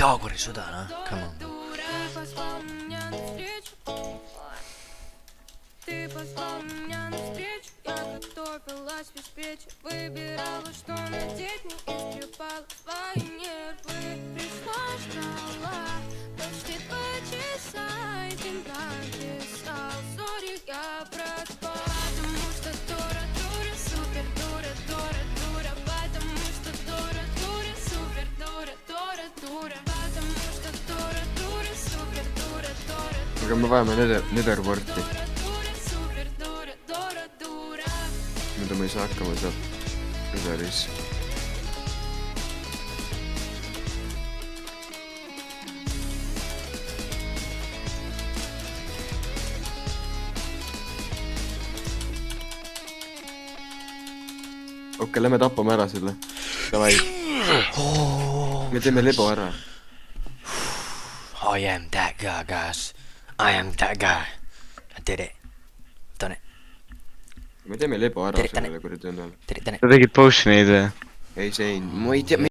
Jaaguri suda, noh, come on. Ты позвал меня навстречу, я готовилась без печи, выбирала, что надеть, не истрепала свои нервы. Пришла, ждала почти 2 часа, и ты написал: сори, я проспала, потому что дура, дура, супер, дура, дура, дура, потому что дура, дура, супер, дура, дура, дура, потому что дура, дура, супер, дура, дура. Aga me vajame netherporti. Mida ma ei saa hakkama sealt netheris. Okei, lähme tapame ära selle. Davai. Me teeme lebo ära. I am that guy, guys. I am that guy. I did it. Done it. Me teeme lebo ära sellele, kui ta on. Did it. Sa tegid potion'id või? Ei, see ei... Ma ei tea...